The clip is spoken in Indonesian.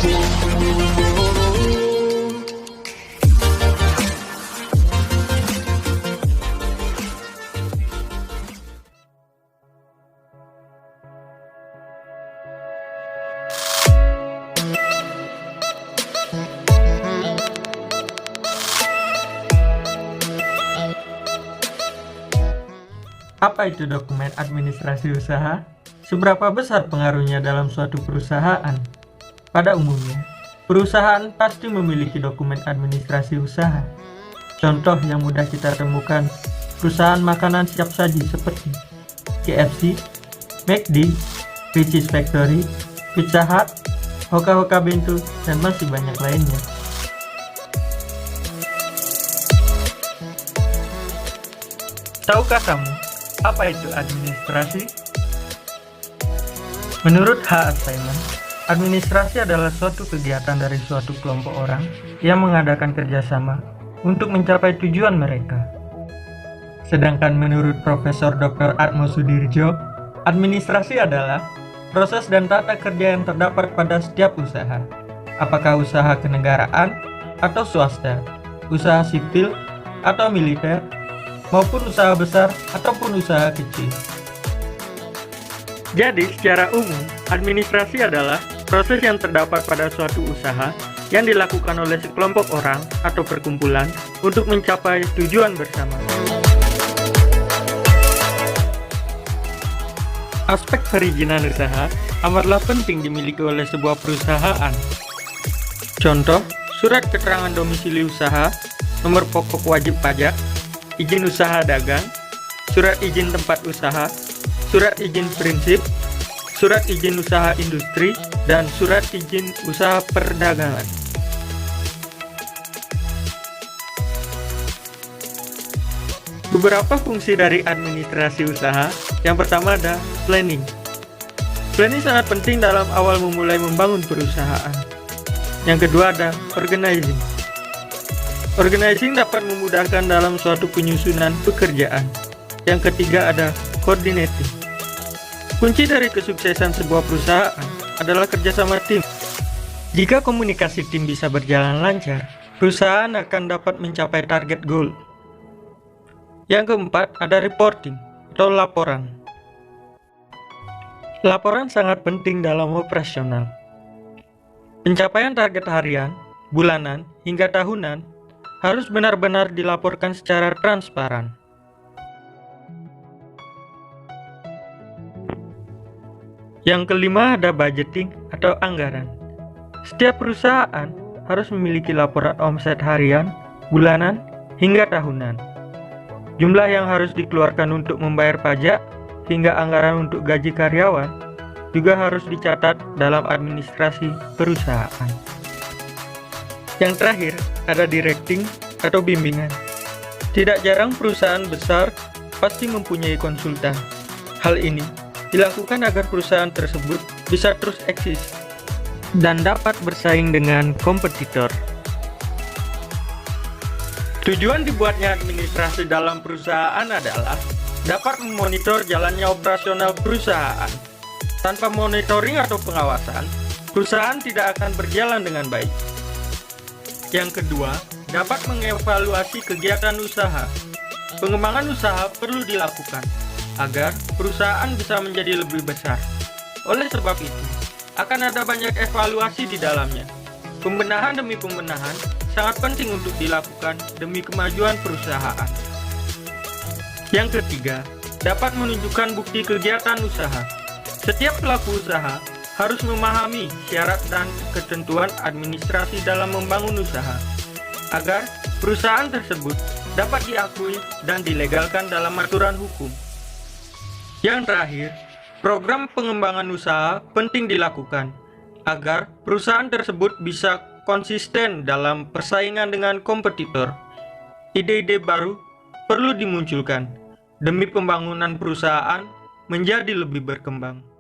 Apa itu dokumen administrasi usaha? Seberapa besar pengaruhnya dalam suatu perusahaan? Pada umumnya, perusahaan pasti memiliki dokumen administrasi usaha. Contoh yang mudah kita temukan, perusahaan makanan siap saji seperti KFC, McD, Richeese Factory, Pizza Hut, Hoka Hoka Bento, dan masih banyak lainnya. Tahukah kamu apa itu administrasi? Menurut H. Simon, administrasi adalah suatu kegiatan dari suatu kelompok orang yang mengadakan kerjasama untuk mencapai tujuan mereka. Sedangkan menurut Profesor Dr. Atmo Sudirjo, administrasi adalah proses dan tata kerja yang terdapat pada setiap usaha, apakah usaha kenegaraan atau swasta, usaha sipil atau militer, maupun usaha besar ataupun usaha kecil. Jadi, secara umum, administrasi adalah proses yang terdapat pada suatu usaha yang dilakukan oleh sekelompok orang atau perkumpulan untuk mencapai tujuan bersama. Aspek perizinan usaha amatlah penting dimiliki oleh sebuah perusahaan. Contoh, surat keterangan domisili usaha, nomor pokok wajib pajak, izin usaha dagang, surat izin tempat usaha, surat izin prinsip, surat izin usaha industri, dan surat izin usaha perdagangan. Beberapa fungsi dari administrasi usaha. Yang pertama ada planning. Planning sangat penting dalam awal memulai membangun perusahaan. Yang kedua ada organizing. Organizing dapat memudahkan dalam suatu penyusunan pekerjaan. Yang ketiga ada coordinating. Kunci dari kesuksesan sebuah perusahaan adalah kerjasama tim. Jika komunikasi tim bisa berjalan lancar, perusahaan akan dapat mencapai target goal. Yang keempat ada reporting atau laporan. Laporan sangat penting dalam operasional. Pencapaian target harian, bulanan, hingga tahunan harus benar-benar dilaporkan secara transparan. Yang kelima ada budgeting atau anggaran. Setiap perusahaan harus memiliki laporan omset harian, bulanan, hingga tahunan. Jumlah yang harus dikeluarkan untuk membayar pajak hingga anggaran untuk gaji karyawan juga harus dicatat dalam administrasi perusahaan. Yang terakhir, ada directing atau bimbingan. Tidak jarang perusahaan besar pasti mempunyai konsultan. Hal ini dilakukan agar perusahaan tersebut bisa terus eksis dan dapat bersaing dengan kompetitor. Tujuan dibuatnya administrasi dalam perusahaan adalah dapat memonitor jalannya operasional perusahaan. Tanpa monitoring atau pengawasan, perusahaan tidak akan berjalan dengan baik. Yang kedua, dapat mengevaluasi kegiatan usaha. Pengembangan usaha perlu dilakukan agar perusahaan bisa menjadi lebih besar. Oleh sebab itu, akan ada banyak evaluasi di dalamnya. Pembenahan demi pembenahan sangat penting untuk dilakukan demi kemajuan perusahaan. Yang ketiga, dapat menunjukkan bukti kegiatan usaha. Setiap pelaku usaha harus memahami syarat dan ketentuan administrasi dalam membangun usaha, agar perusahaan tersebut dapat diakui dan dilegalkan dalam aturan hukum. Yang terakhir, program pengembangan usaha penting dilakukan, agar perusahaan tersebut bisa konsisten dalam persaingan dengan kompetitor. Ide-ide baru perlu dimunculkan demi pembangunan perusahaan menjadi lebih berkembang.